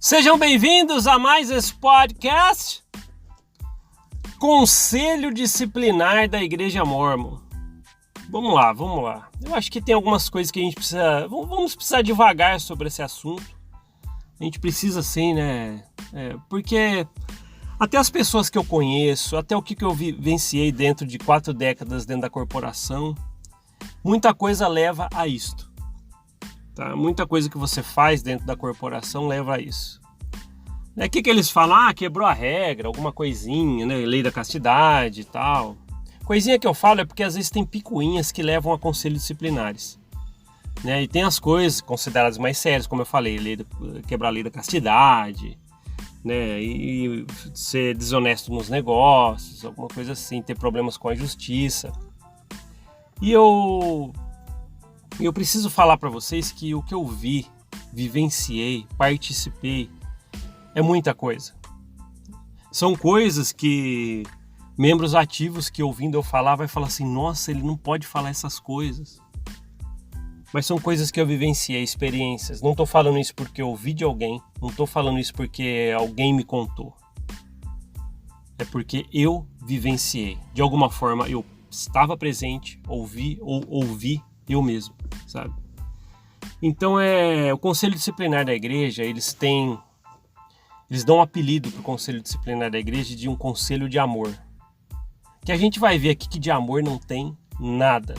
Sejam bem-vindos a mais esse podcast, Conselho Disciplinar da Igreja Mórmon. Vamos lá. Eu acho que tem algumas coisas que a gente precisa... Vamos precisar devagar sobre esse assunto. A gente precisa sim, né? Porque até as pessoas que eu conheço, até o que eu vivenciei dentro de 4 décadas dentro da corporação, muita coisa leva a isto. Tá? Muita coisa que você faz dentro da corporação leva a isso. O que eles falam? Quebrou a regra, alguma coisinha, né? Lei da castidade e tal. Coisinha que eu falo é porque às vezes tem picuinhas que levam a conselhos disciplinares. Né? E tem as coisas consideradas mais sérias, como eu falei, quebrar a lei da castidade, né? E ser desonesto nos negócios, alguma coisa assim, ter problemas com a justiça. E eu preciso falar para vocês que o que eu vi, vivenciei, participei, é muita coisa. São coisas que membros ativos que ouvindo eu falar vai falar assim, nossa, ele não pode falar essas coisas. Mas são coisas que eu vivenciei, experiências. Não estou falando isso porque eu ouvi de alguém, não estou falando isso porque alguém me contou. É porque eu vivenciei. De alguma forma eu estava presente, ouvi eu mesmo, sabe? Então o Conselho Disciplinar da Igreja, eles dão um apelido para o Conselho Disciplinar da Igreja de um conselho de amor. Que a gente vai ver aqui que de amor não tem nada.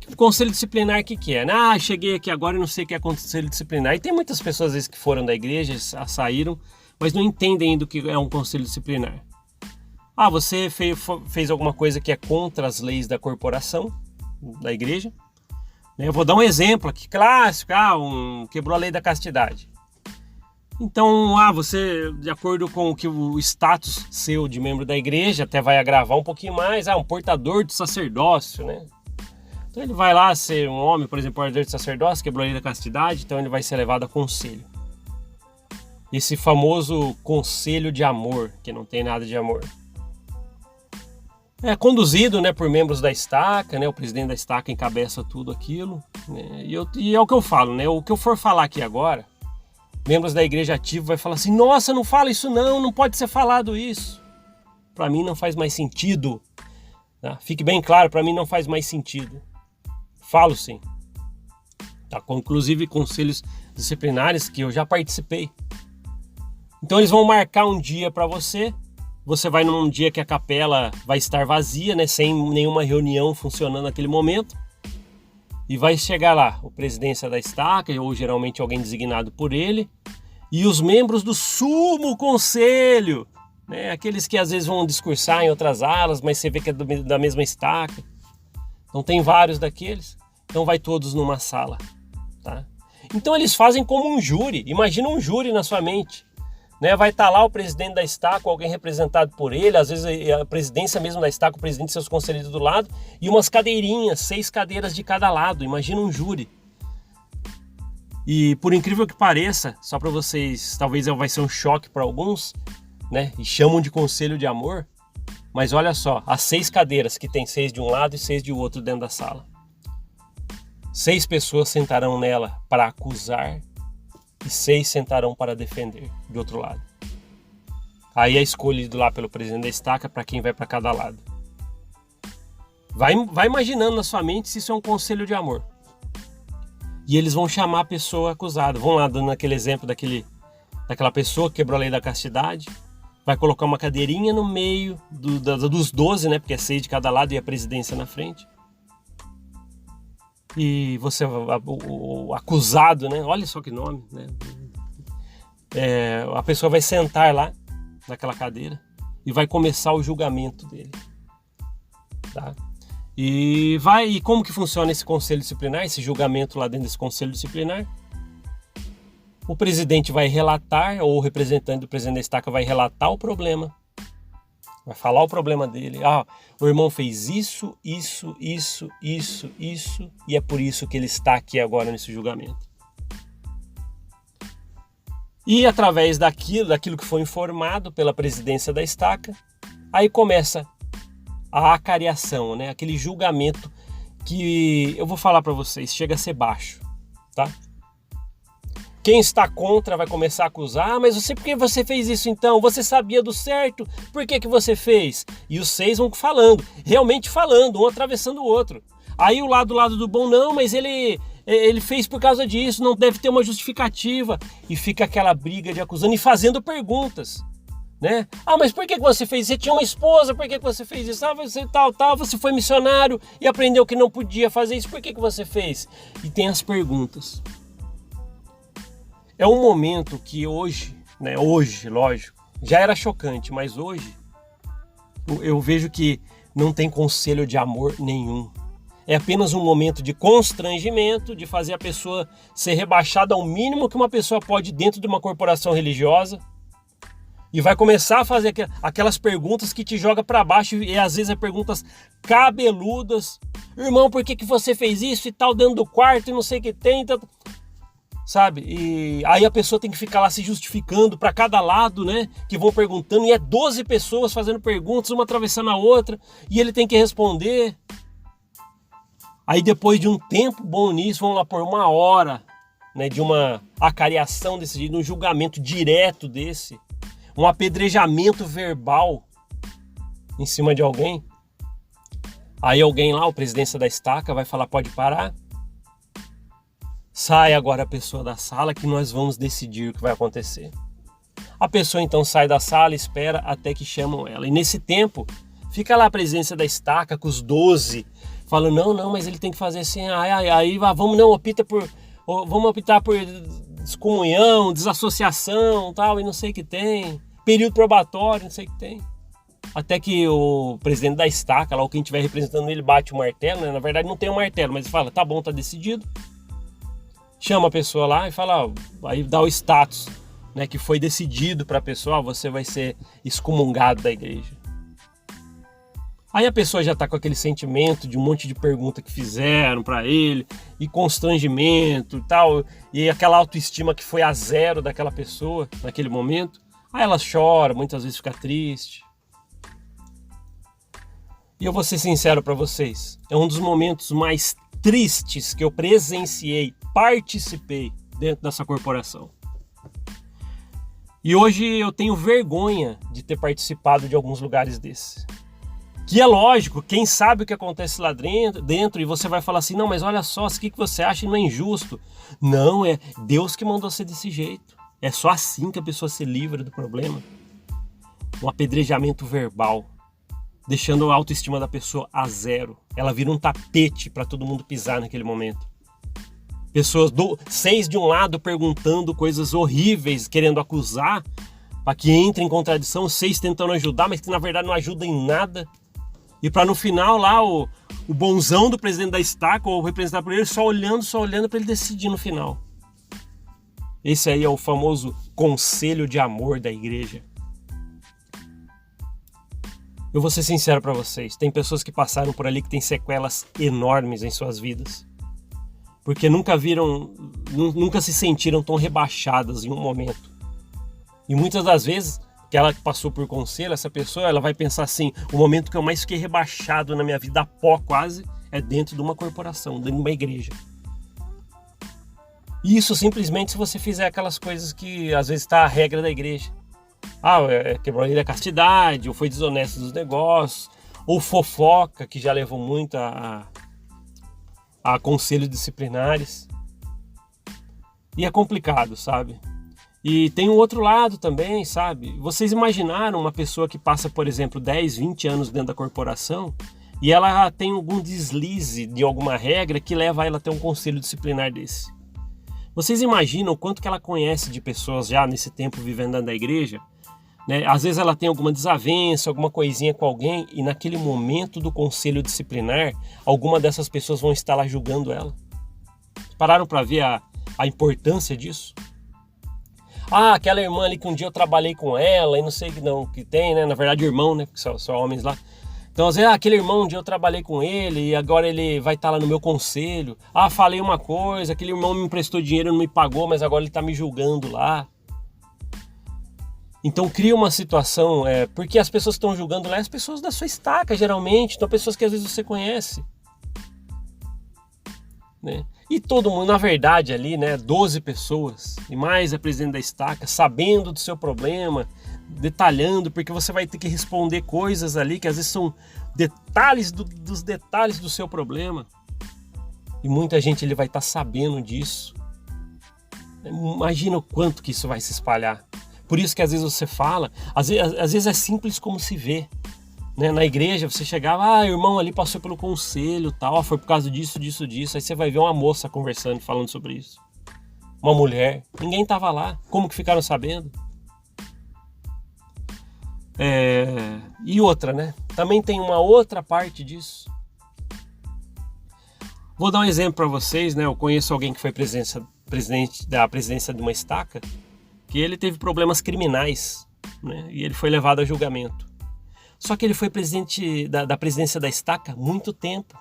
O Conselho Disciplinar, o que é? Cheguei aqui agora e não sei o que é Conselho Disciplinar. E tem muitas pessoas às vezes que foram da igreja, saíram, mas não entendem ainda o que é um Conselho Disciplinar. Você fez alguma coisa que é contra as leis da corporação, da igreja. Eu vou dar um exemplo aqui, clássico, quebrou a lei da castidade. Então, você, de acordo com o que o status seu de membro da igreja, até vai agravar um pouquinho mais, um portador de sacerdócio, né? Então ele vai lá ser um homem, por exemplo, portador de sacerdócio, quebrou a lei da castidade, então ele vai ser levado a conselho. Esse famoso conselho de amor, que não tem nada de amor. É conduzido, né, por membros da estaca, né? O presidente da estaca encabeça tudo aquilo. Né? E é o que eu falo, né? O que eu for falar aqui agora, membros da igreja ativa vai falar assim, nossa, não fala isso não pode ser falado isso. Para mim não faz mais sentido. Tá? Fique bem claro, para mim não faz mais sentido. Falo sim. Tá? Inclusive conselhos disciplinares que eu já participei. Então eles vão marcar um dia para você. Você vai num dia que a capela vai estar vazia, né, sem nenhuma reunião funcionando naquele momento. E vai chegar lá o presidência da estaca, ou geralmente alguém designado por ele, e os membros do sumo conselho, né? Aqueles que às vezes vão discursar em outras alas, mas você vê que é da mesma estaca. Então tem vários daqueles, então vai todos numa sala. Tá? Então eles fazem como um júri, imagina um júri na sua mente. Né? Vai estar lá o presidente da estaca, alguém representado por ele, às vezes a presidência mesmo da estaca, o presidente e seus conselheiros do lado, e umas cadeirinhas, 6 cadeiras de cada lado, imagina um júri. E por incrível que pareça, só para vocês, talvez vai ser um choque para alguns, né? E chamam de conselho de amor, mas olha só, as 6 cadeiras que tem 6 de um lado e 6 de outro dentro da sala. 6 pessoas sentarão nela para acusar, e 6 sentarão para defender do outro lado. Aí é escolhido lá pelo presidente da estaca para quem vai para cada lado. Vai imaginando na sua mente se isso é um conselho de amor. E eles vão chamar a pessoa acusada. Vão lá dando aquele exemplo daquela pessoa que quebrou a lei da castidade. Vai colocar uma cadeirinha no meio dos 12, né? Porque é 6 de cada lado e a presidência na frente. E você, o acusado, né? Olha só que nome, né? A pessoa vai sentar lá naquela cadeira e vai começar o julgamento dele. Tá? E como que funciona esse conselho disciplinar, esse julgamento lá dentro desse conselho disciplinar? O presidente vai relatar, ou o representante do presidente da estaca vai relatar o problema. Vai falar o problema dele. O irmão fez isso, e é por isso que ele está aqui agora nesse julgamento. E através daquilo que foi informado pela presidência da estaca, aí começa a acariação, né? Aquele julgamento que eu vou falar para vocês, chega a ser baixo, tá? Quem está contra vai começar a acusar. Ah, mas por que você fez isso então? Você sabia do certo? Por que você fez? E os 6 vão falando, realmente falando, um atravessando o outro. Aí o lado do bom, não, mas ele fez por causa disso, não deve ter uma justificativa. E fica aquela briga de acusando e fazendo perguntas, né? Ah, mas por que você fez? Você tinha uma esposa, por que você fez isso? Ah, você tal, você foi missionário e aprendeu que não podia fazer isso, por que você fez? E tem as perguntas. É um momento que hoje, né? Hoje, lógico, já era chocante, mas hoje eu vejo que não tem conselho de amor nenhum. É apenas um momento de constrangimento, de fazer a pessoa ser rebaixada ao mínimo que uma pessoa pode dentro de uma corporação religiosa. E vai começar a fazer aquelas perguntas que te joga para baixo, e às vezes é perguntas cabeludas. Irmão, por que você fez isso e tal, dentro do quarto e não sei o que tem, sabe? E aí a pessoa tem que ficar lá se justificando para cada lado, né? Que vão perguntando, e é 12 pessoas fazendo perguntas, uma atravessando a outra, e ele tem que responder. Aí depois de um tempo bom nisso, vamos lá por 1 hora, né, de uma acariação desse jeito, um julgamento direto desse, um apedrejamento verbal em cima de alguém. Aí alguém lá, o presidente da estaca, vai falar, pode parar. Sai agora a pessoa da sala que nós vamos decidir o que vai acontecer. A pessoa então sai da sala e espera até que chamam ela. E nesse tempo, fica lá a presidência da estaca com os 12, falando, não, mas ele tem que fazer assim, aí vamos optar por excomunhão, desassociação, tal, e não sei o que tem, período probatório, não sei o que tem. Até que o presidente da estaca, lá, ou quem estiver representando ele, bate o martelo, né? Na verdade não tem o martelo, mas ele fala, tá bom, tá decidido. Chama a pessoa lá e fala, aí dá o status, né, que foi decidido para a pessoa, você vai ser excomungado da igreja. Aí a pessoa já está com aquele sentimento de um monte de pergunta que fizeram para ele, e constrangimento e tal, e aquela autoestima que foi a zero daquela pessoa naquele momento. Aí ela chora, muitas vezes fica triste. E eu vou ser sincero para vocês, é um dos momentos mais tristes que eu presenciei, participei dentro dessa corporação. E hoje eu tenho vergonha de ter participado de alguns lugares desses. Que é lógico, quem sabe o que acontece lá dentro, e você vai falar assim, não, mas olha só, o que você acha, não é injusto. Não, é Deus que mandou ser desse jeito. É só assim que a pessoa se livra do problema. Um apedrejamento verbal, deixando a autoestima da pessoa a zero. Ela vira um tapete para todo mundo pisar naquele momento. Pessoas, 6 de um lado perguntando coisas horríveis, querendo acusar, para que entre em contradição, 6 tentando ajudar, mas que na verdade não ajuda em nada. E para no final lá o bonzão do presidente da estaca, ou representado por ele, só olhando para ele decidir no final. Esse aí é o famoso conselho de amor da igreja. Eu vou ser sincero para vocês, tem pessoas que passaram por ali que têm sequelas enormes em suas vidas. Porque nunca se sentiram tão rebaixadas em um momento. E muitas das vezes, que ela passou por conselho, essa pessoa, ela vai pensar assim, o momento que eu mais fiquei rebaixado na minha vida, a pó quase, é dentro de uma corporação, dentro de uma igreja. E isso simplesmente se você fizer aquelas coisas que às vezes está a regra da igreja. Quebrou a lei da castidade, ou foi desonesto dos negócios, ou fofoca, que já levou muito a conselhos disciplinares. E é complicado, sabe? E tem um outro lado também, sabe? Vocês imaginaram uma pessoa que passa, por exemplo, 10, 20 anos dentro da corporação e ela tem algum deslize de alguma regra que leva ela a ter um conselho disciplinar desse? Vocês imaginam o quanto que ela conhece de pessoas já nesse tempo vivendo dentro da igreja? Né? Às vezes ela tem alguma desavença, alguma coisinha com alguém e naquele momento do conselho disciplinar, alguma dessas pessoas vão estar lá julgando ela. Pararam para ver a importância disso? Aquela irmã ali que um dia eu trabalhei com ela e não sei que tem, né? Na verdade irmão, né? Porque só homens lá. Então às vezes aquele irmão um dia eu trabalhei com ele e agora ele vai estar lá no meu conselho. Falei uma coisa, aquele irmão me emprestou dinheiro e não me pagou, mas agora ele está me julgando lá. Então cria uma situação, porque as pessoas que estão julgando lá, as pessoas da sua estaca geralmente, então pessoas que às vezes você conhece, né? E todo mundo, na verdade, ali, né, 12 pessoas, e mais a presidente da estaca, sabendo do seu problema, detalhando, porque você vai ter que responder coisas ali que às vezes são detalhes dos detalhes do seu problema. E muita gente ele vai estar sabendo disso. Imagina o quanto que isso vai se espalhar. Por isso que às vezes você fala, às vezes é simples como se vê. Né? Na igreja você chegava, o irmão ali passou pelo conselho, tal, foi por causa disso. Aí você vai ver uma moça conversando, falando sobre isso. Uma mulher, ninguém estava lá. Como que ficaram sabendo? E outra, né? Também tem uma outra parte disso. Vou dar um exemplo para vocês, né? Eu conheço alguém que foi presidente da presidência de uma estaca, que ele teve problemas criminais, né? E ele foi levado a julgamento. Só que ele foi presidente da presidência da estaca muito tempo.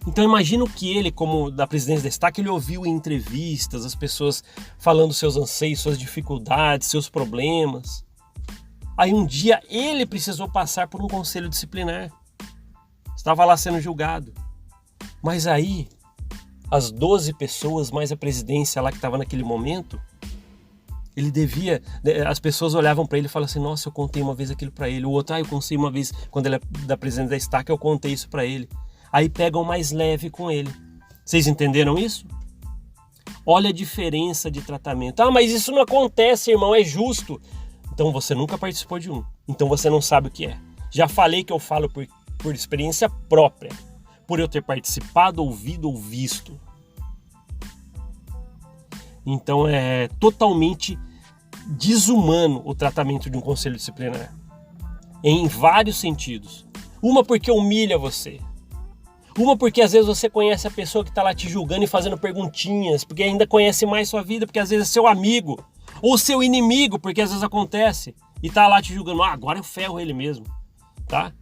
Então imagino que ele, como da presidência da estaca, ele ouviu em entrevistas as pessoas falando seus anseios, suas dificuldades, seus problemas. Aí um dia ele precisou passar por um conselho disciplinar. Estava lá sendo julgado. Mas aí, as 12 pessoas, mais a presidência lá que estava naquele momento, ele devia... As pessoas olhavam para ele e falavam assim, nossa, eu contei uma vez aquilo para ele. O outro, eu contei uma vez, quando ele é da presidência da estaca, eu contei isso para ele. Aí pegam mais leve com ele. Vocês entenderam isso? Olha a diferença de tratamento. Mas isso não acontece, irmão, é justo. Então você nunca participou de um. Então você não sabe o que é. Já falei que eu falo por experiência própria. Por eu ter participado, ouvido ou visto. Então é totalmente desumano o tratamento de um conselho disciplinar. Em vários sentidos. Uma porque humilha você. Uma porque às vezes você conhece a pessoa que está lá te julgando e fazendo perguntinhas, porque ainda conhece mais sua vida, porque às vezes é seu amigo, ou seu inimigo, porque às vezes acontece, e está lá te julgando, agora eu ferro ele mesmo, tá?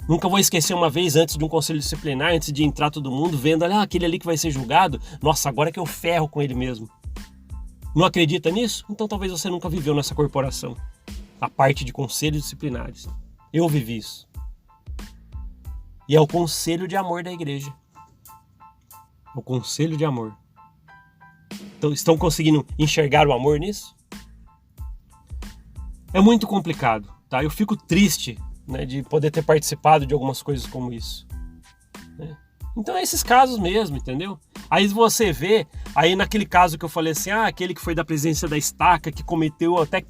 Nunca vou esquecer uma vez antes de um conselho disciplinar, antes de entrar todo mundo, vendo, aquele ali que vai ser julgado, nossa, agora é que eu ferro com ele mesmo. Não acredita nisso? Então talvez você nunca viveu nessa corporação, a parte de conselhos disciplinares. Eu vivi isso. E é o conselho de amor da igreja. O conselho de amor. Então, estão conseguindo enxergar o amor nisso? É muito complicado, tá? Eu fico triste, né, de poder ter participado de algumas coisas como isso. Né? Então é esses casos mesmo, entendeu? Aí você vê, aí naquele caso que eu falei assim, aquele que foi da presidência da estaca, que cometeu até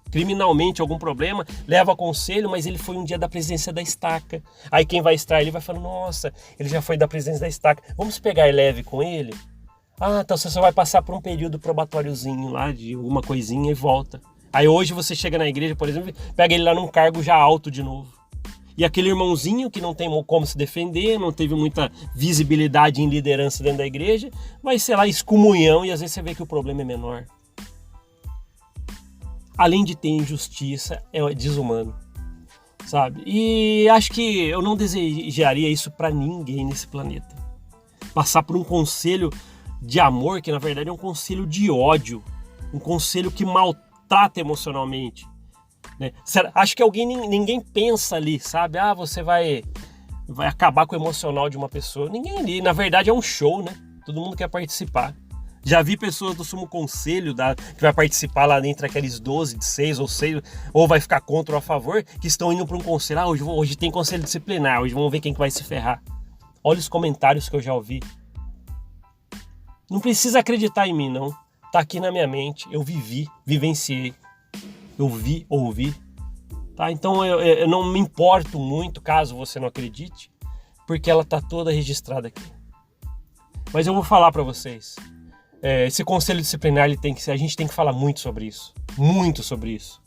criminalmente algum problema, leva a conselho, mas ele foi um dia da presidência da estaca. Aí quem vai extrair ele vai falar, nossa, ele já foi da presidência da estaca, vamos pegar leve com ele? Então você só vai passar por um período probatóriozinho lá, de alguma coisinha e volta. Aí hoje você chega na igreja, por exemplo, pega ele lá num cargo já alto de novo. E aquele irmãozinho que não tem como se defender, não teve muita visibilidade em liderança dentro da igreja, vai ser lá excomunhão e às vezes você vê que o problema é menor. Além de ter injustiça, é desumano, sabe? E acho que eu não desejaria isso para ninguém nesse planeta. Passar por um conselho de amor, que na verdade é um conselho de ódio, um conselho que maltrata emocionalmente. Né? Acho que ninguém pensa ali, sabe? Você vai acabar com o emocional de uma pessoa. Ninguém ali, na verdade é um show, né? Todo mundo quer participar. Já vi pessoas do Sumo Conselho que vai participar lá entre aqueles 12, de 6 ou 6, ou vai ficar contra ou a favor, que estão indo para um conselho. Hoje tem conselho disciplinar, hoje vamos ver quem que vai se ferrar. Olha os comentários que eu já ouvi. Não precisa acreditar em mim, não. Tá aqui na minha mente, eu vivenciei. Eu vi, ouvi. Tá? Então eu não me importo muito, caso você não acredite, porque ela tá toda registrada aqui. Mas eu vou falar para vocês. Esse conselho disciplinar, a gente tem que falar muito sobre isso. Muito sobre isso.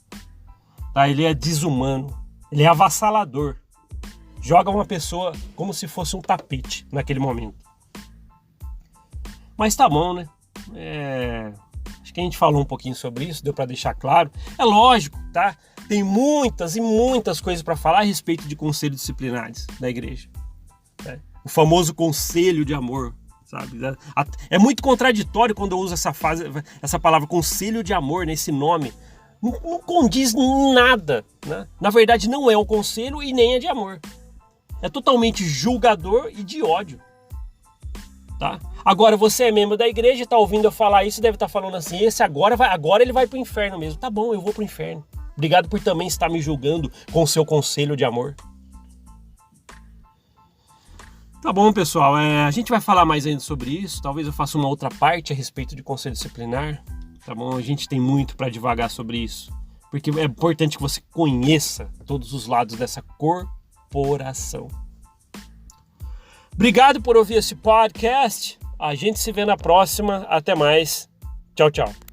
Tá? Ele é desumano. Ele é avassalador. Joga uma pessoa como se fosse um tapete naquele momento. Mas tá bom, né? Acho que a gente falou um pouquinho sobre isso, deu para deixar claro. É lógico, tá? Tem muitas e muitas coisas para falar a respeito de conselhos disciplinares da igreja. Né? O famoso conselho de amor. Sabe? É muito contraditório quando eu uso essa palavra conselho de amor, nesse nome. Não condiz nada. Né? Na verdade, não é um conselho e nem é de amor. É totalmente julgador e de ódio. Tá? Agora você é membro da igreja, tá ouvindo eu falar isso, deve estar falando assim, esse agora ele vai pro inferno mesmo. Tá bom, eu vou pro inferno. Obrigado por também estar me julgando com o seu conselho de amor. Tá bom, pessoal, a gente vai falar mais ainda sobre isso, talvez eu faça uma outra parte a respeito de conselho disciplinar, tá bom? A gente tem muito para divagar sobre isso, porque é importante que você conheça todos os lados dessa corporação. Obrigado por ouvir esse podcast. A gente se vê na próxima. Até mais. Tchau, tchau.